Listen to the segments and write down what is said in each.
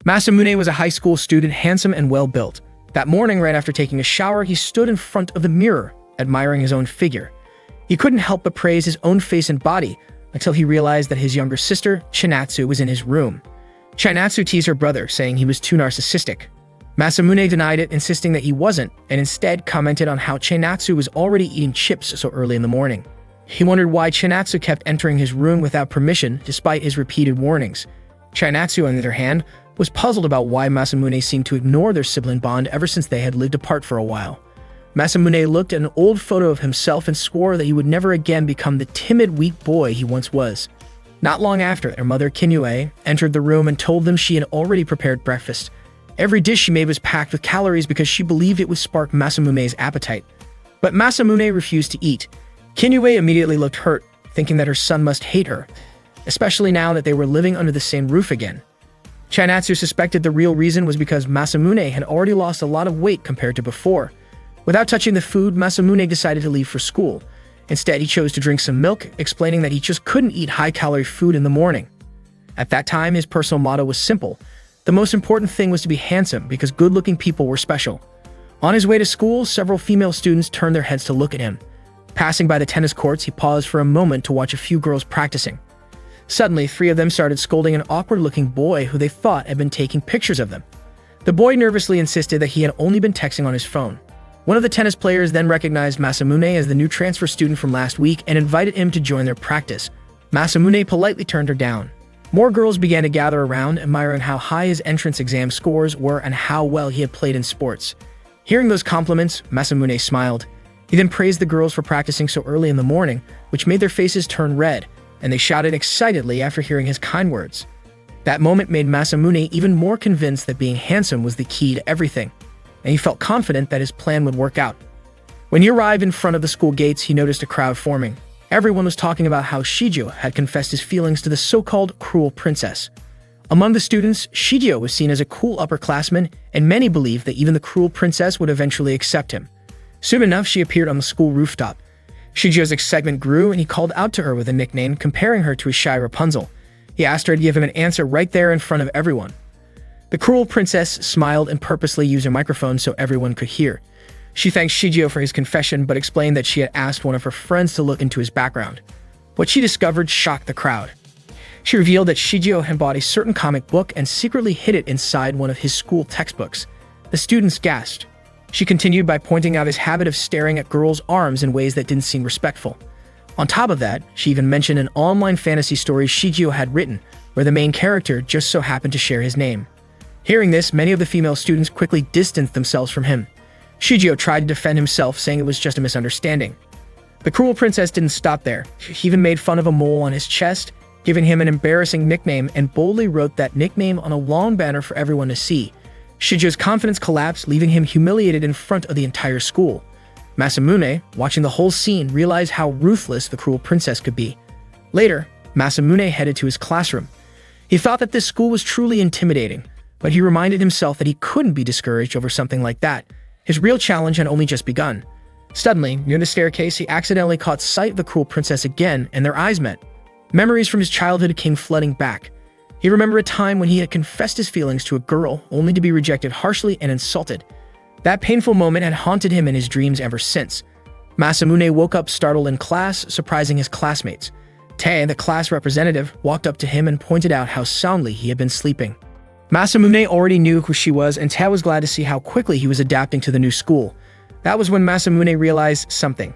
Masamune was a high school student, handsome and well-built. That morning, right after taking a shower, he stood in front of the mirror, admiring his own figure. He couldn't help but praise his own face and body until he realized that his younger sister, Chinatsu, was in his room. Chinatsu teased her brother, saying he was too narcissistic. Masamune denied it, insisting that he wasn't, and instead commented on how Chinatsu was already eating chips so early in the morning. He wondered why Chinatsu kept entering his room without permission, despite his repeated warnings. Chinatsu, on the other hand, was puzzled about why Masamune seemed to ignore their sibling bond ever since they had lived apart for a while. Masamune looked at an old photo of himself and swore that he would never again become the timid, weak boy he once was. Not long after, their mother, Kinue, entered the room and told them she had already prepared breakfast. Every dish she made was packed with calories because she believed it would spark Masamune's appetite. But Masamune refused to eat. Kinue immediately looked hurt, thinking that her son must hate her, especially now that they were living under the same roof again. Chinatsu suspected the real reason was because Masamune had already lost a lot of weight compared to before. Without touching the food, Masamune decided to leave for school. Instead, he chose to drink some milk, explaining that he just couldn't eat high-calorie food in the morning. At that time, his personal motto was simple. The most important thing was to be handsome because good-looking people were special. On his way to school, several female students turned their heads to look at him. Passing by the tennis courts, he paused for a moment to watch a few girls practicing. Suddenly, 3 of them started scolding an awkward-looking boy who they thought had been taking pictures of them. The boy nervously insisted that he had only been texting on his phone. One of the tennis players then recognized Masamune as the new transfer student from last week and invited him to join their practice. Masamune politely turned her down. More girls began to gather around, admiring how high his entrance exam scores were and how well he had played in sports. Hearing those compliments, Masamune smiled. He then praised the girls for practicing so early in the morning, which made their faces turn red, and they shouted excitedly after hearing his kind words. That moment made Masamune even more convinced that being handsome was the key to everything, and he felt confident that his plan would work out. When he arrived in front of the school gates, he noticed a crowd forming. Everyone was talking about how Shigeo had confessed his feelings to the so-called cruel princess. Among the students, Shigeo was seen as a cool upperclassman, and many believed that even the cruel princess would eventually accept him. Soon enough, she appeared on the school rooftop. Shigeo's excitement grew, and he called out to her with a nickname, comparing her to a shy Rapunzel. He asked her to give him an answer right there in front of everyone. The cruel princess smiled and purposely used her microphone so everyone could hear. She thanked Shigeo for his confession, but explained that she had asked one of her friends to look into his background. What she discovered shocked the crowd. She revealed that Shigeo had bought a certain comic book and secretly hid it inside one of his school textbooks. The students gasped. She continued by pointing out his habit of staring at girls' arms in ways that didn't seem respectful. On top of that, she even mentioned an online fantasy story Shigeo had written, where the main character just so happened to share his name. Hearing this, many of the female students quickly distanced themselves from him. Shigeo tried to defend himself, saying it was just a misunderstanding. The cruel princess didn't stop there. She even made fun of a mole on his chest, giving him an embarrassing nickname, and boldly wrote that nickname on a long banner for everyone to see. Shigeo's confidence collapsed, leaving him humiliated in front of the entire school. Masamune, watching the whole scene, realized how ruthless the cruel princess could be. Later, Masamune headed to his classroom. He thought that this school was truly intimidating, but he reminded himself that he couldn't be discouraged over something like that. His real challenge had only just begun. Suddenly, near the staircase, he accidentally caught sight of the cruel princess again, and their eyes met. Memories from his childhood came flooding back. He remembered a time when he had confessed his feelings to a girl, only to be rejected harshly and insulted. That painful moment had haunted him in his dreams ever since. Masamune woke up startled in class, surprising his classmates. Tae, the class representative, walked up to him and pointed out how soundly he had been sleeping. Masamune already knew who she was, and Tae was glad to see how quickly he was adapting to the new school. That was when Masamune realized something.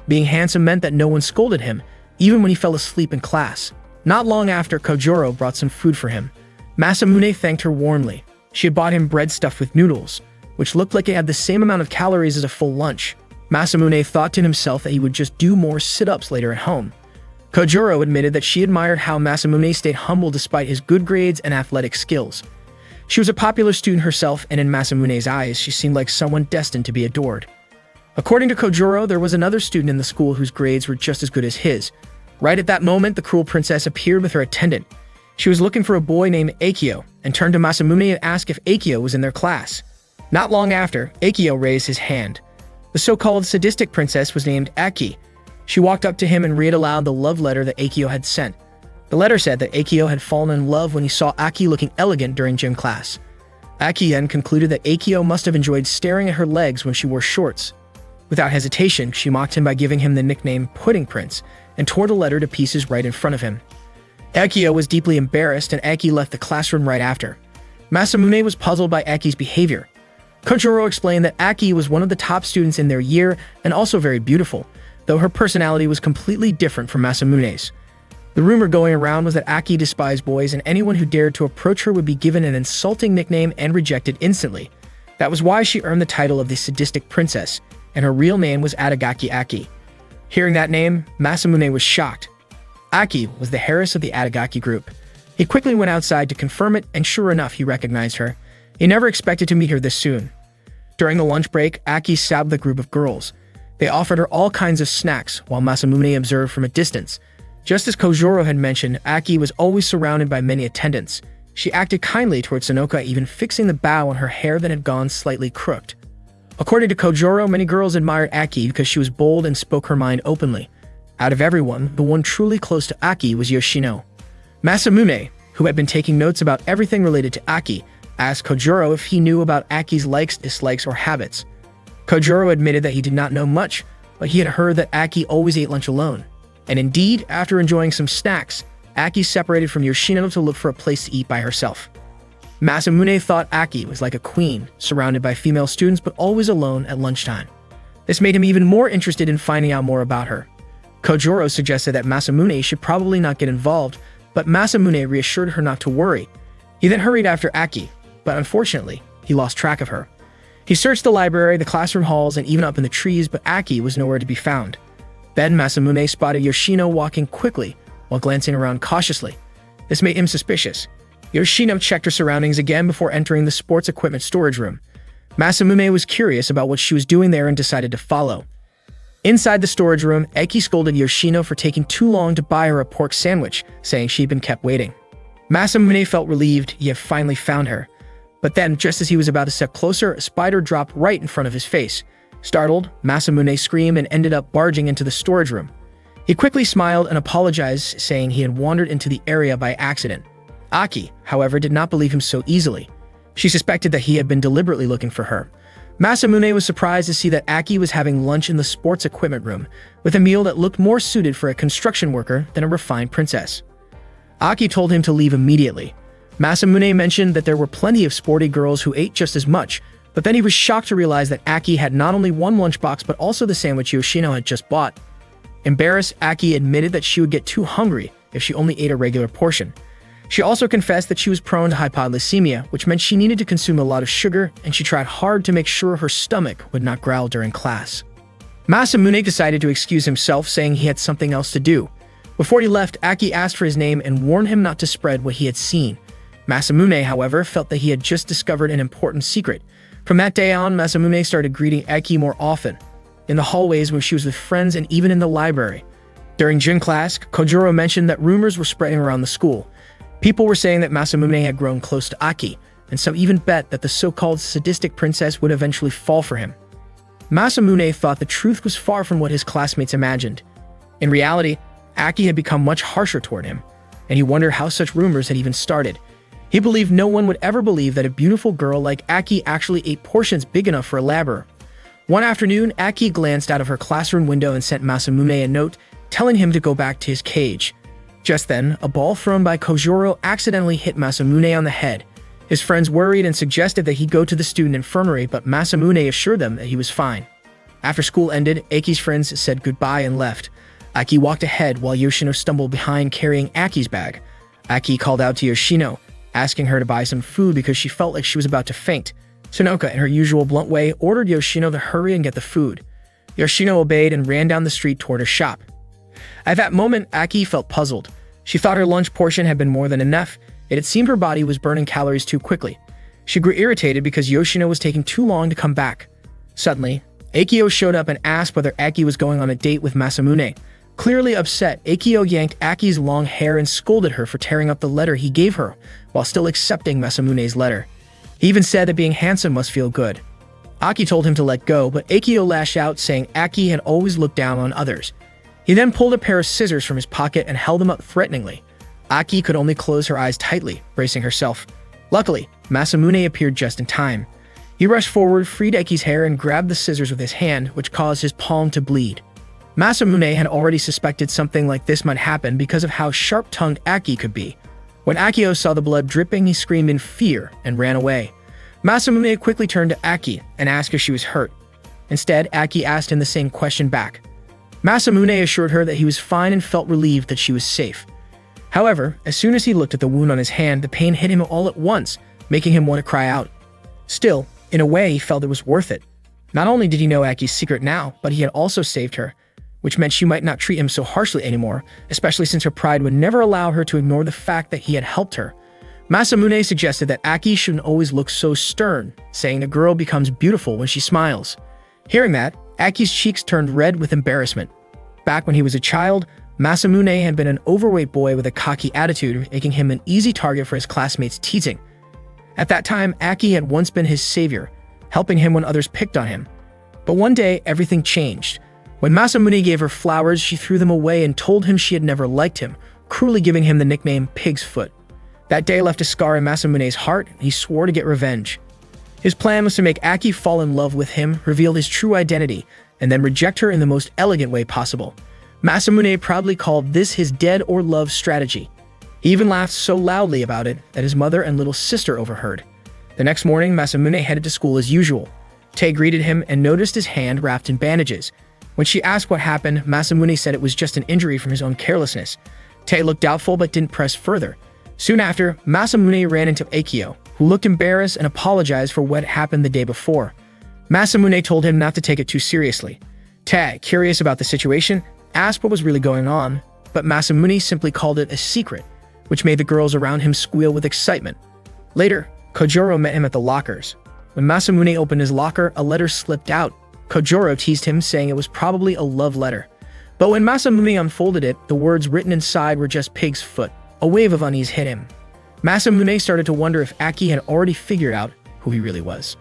Being handsome meant that no one scolded him, even when he fell asleep in class. Not long after, Kojuro brought some food for him. Masamune thanked her warmly. She had bought him bread stuffed with noodles, which looked like it had the same amount of calories as a full lunch. Masamune thought to himself that he would just do more sit-ups later at home. Kojuro admitted that she admired how Masamune stayed humble despite his good grades and athletic skills. She was a popular student herself, and in Masamune's eyes, she seemed like someone destined to be adored. According to Kojuro, there was another student in the school whose grades were just as good as his. Right at that moment, the cruel princess appeared with her attendant. She was looking for a boy named Akio, and turned to Masamune and asked if Akio was in their class. Not long after, Akio raised his hand. The so-called sadistic princess was named Aki. She walked up to him and read aloud the love letter that Akio had sent. The letter said that Akio had fallen in love when he saw Aki looking elegant during gym class. Aki then concluded that Akio must have enjoyed staring at her legs when she wore shorts. Without hesitation, she mocked him by giving him the nickname Pudding Prince and tore the letter to pieces right in front of him. Akio was deeply embarrassed and Aki left the classroom right after. Masamune was puzzled by Aki's behavior. Kojuro explained that Aki was one of the top students in their year and also very beautiful, though her personality was completely different from Masamune's. The rumor going around was that Aki despised boys and anyone who dared to approach her would be given an insulting nickname and rejected instantly. That was why she earned the title of the Sadistic Princess, and her real name was Adagaki Aki. Hearing that name, Masamune was shocked. Aki was the heiress of the Adagaki group. He quickly went outside to confirm it, and sure enough, he recognized her. He never expected to meet her this soon. During the lunch break, Aki sat with a group of girls. They offered her all kinds of snacks, while Masamune observed from a distance. Just as Kojuro had mentioned, Aki was always surrounded by many attendants. She acted kindly towards Sonoka, even fixing the bow on her hair that had gone slightly crooked. According to Kojuro, many girls admired Aki because she was bold and spoke her mind openly. Out of everyone, the one truly close to Aki was Yoshino. Masamune, who had been taking notes about everything related to Aki, asked Kojuro if he knew about Aki's likes, dislikes, or habits. Kojuro admitted that he did not know much, but he had heard that Aki always ate lunch alone. And indeed, after enjoying some snacks, Aki separated from Yoshino to look for a place to eat by herself. Masamune thought Aki was like a queen, surrounded by female students but always alone at lunchtime. This made him even more interested in finding out more about her. Kojuro suggested that Masamune should probably not get involved, but Masamune reassured her not to worry. He then hurried after Aki, but unfortunately, he lost track of her. He searched the library, the classroom halls, and even up in the trees, but Aki was nowhere to be found. Then Masamune spotted Yoshino walking quickly while glancing around cautiously. This made him suspicious. Yoshino checked her surroundings again before entering the sports equipment storage room. Masamune was curious about what she was doing there and decided to follow. Inside the storage room, Eki scolded Yoshino for taking too long to buy her a pork sandwich, saying she'd been kept waiting. Masamune felt relieved he had finally found her. But then, just as he was about to step closer, a spider dropped right in front of his face. Startled, Masamune screamed and ended up barging into the storage room. He quickly smiled and apologized, saying he had wandered into the area by accident. Aki, however, did not believe him so easily. She suspected that he had been deliberately looking for her. Masamune was surprised to see that Aki was having lunch in the sports equipment room, with a meal that looked more suited for a construction worker than a refined princess. Aki told him to leave immediately. Masamune mentioned that there were plenty of sporty girls who ate just as much, but then he was shocked to realize that Aki had not only one lunchbox but also the sandwich Yoshino had just bought. Embarrassed, Aki admitted that she would get too hungry if she only ate a regular portion. She also confessed that she was prone to hypoglycemia, which meant she needed to consume a lot of sugar, and she tried hard to make sure her stomach would not growl during class. Masamune decided to excuse himself, saying he had something else to do. Before he left, Aki asked for his name and warned him not to spread what he had seen. Masamune, however, felt that he had just discovered an important secret. From that day on, Masamune started greeting Aki more often, in the hallways when she was with friends and even in the library. During gym class, Kojuro mentioned that rumors were spreading around the school. People were saying that Masamune had grown close to Aki, and some even bet that the so-called sadistic princess would eventually fall for him. Masamune thought the truth was far from what his classmates imagined. In reality, Aki had become much harsher toward him, and he wondered how such rumors had even started. He believed no one would ever believe that a beautiful girl like Aki actually ate portions big enough for a laborer. One afternoon, Aki glanced out of her classroom window and sent Masamune a note telling him to go back to his cage. Just then, a ball thrown by Kojuro accidentally hit Masamune on the head. His friends worried and suggested that he go to the student infirmary, but Masamune assured them that he was fine. After school ended, Aki's friends said goodbye and left. Aki walked ahead while Yoshino stumbled behind carrying Aki's bag. Aki called out to Yoshino, asking her to buy some food because she felt like she was about to faint. Sonoka, in her usual blunt way, ordered Yoshino to hurry and get the food. Yoshino obeyed and ran down the street toward her shop. At that moment, Aki felt puzzled. She thought her lunch portion had been more than enough, yet it seemed her body was burning calories too quickly. She grew irritated because Yoshino was taking too long to come back. Suddenly, Akio showed up and asked whether Aki was going on a date with Masamune. Clearly upset, Akio yanked Aki's long hair and scolded her for tearing up the letter he gave her, while still accepting Masamune's letter. He even said that being handsome must feel good. Aki told him to let go, but Akio lashed out, saying Aki had always looked down on others. He then pulled a pair of scissors from his pocket and held them up threateningly. Aki could only close her eyes tightly, bracing herself. Luckily, Masamune appeared just in time. He rushed forward, freed Aki's hair, and grabbed the scissors with his hand, which caused his palm to bleed. Masamune had already suspected something like this might happen because of how sharp-tongued Aki could be. When Akio saw the blood dripping, he screamed in fear and ran away. Masamune quickly turned to Aki and asked if she was hurt. Instead, Aki asked him the same question back. Masamune assured her that he was fine and felt relieved that she was safe. However, as soon as he looked at the wound on his hand, the pain hit him all at once, making him want to cry out. Still, in a way, he felt it was worth it. Not only did he know Aki's secret now, but he had also saved her, which meant she might not treat him so harshly anymore, especially since her pride would never allow her to ignore the fact that he had helped her. Masamune suggested that Aki shouldn't always look so stern, saying a girl becomes beautiful when she smiles. Hearing that, Aki's cheeks turned red with embarrassment. Back when he was a child, Masamune had been an overweight boy with a cocky attitude, making him an easy target for his classmates' teasing. At that time, Aki had once been his savior, helping him when others picked on him. But one day, everything changed. When Masamune gave her flowers, she threw them away and told him she had never liked him, cruelly giving him the nickname Pig's Foot. That day left a scar in Masamune's heart, and he swore to get revenge. His plan was to make Aki fall in love with him, reveal his true identity, and then reject her in the most elegant way possible. Masamune proudly called this his dead or love strategy. He even laughed so loudly about it that his mother and little sister overheard. The next morning, Masamune headed to school as usual. Tae greeted him and noticed his hand wrapped in bandages. When she asked what happened, Masamune said it was just an injury from his own carelessness. Tae looked doubtful but didn't press further. Soon after, Masamune ran into Akio, who looked embarrassed and apologized for what happened the day before. Masamune told him not to take it too seriously. Tae, curious about the situation, asked what was really going on, but Masamune simply called it a secret, which made the girls around him squeal with excitement. Later, Kojuro met him at the lockers. When Masamune opened his locker, a letter slipped out. Kojuro teased him, saying it was probably a love letter. But when Masamune unfolded it, the words written inside were just Pig's Foot. A wave of unease hit him. Masamune started to wonder if Aki had already figured out who he really was.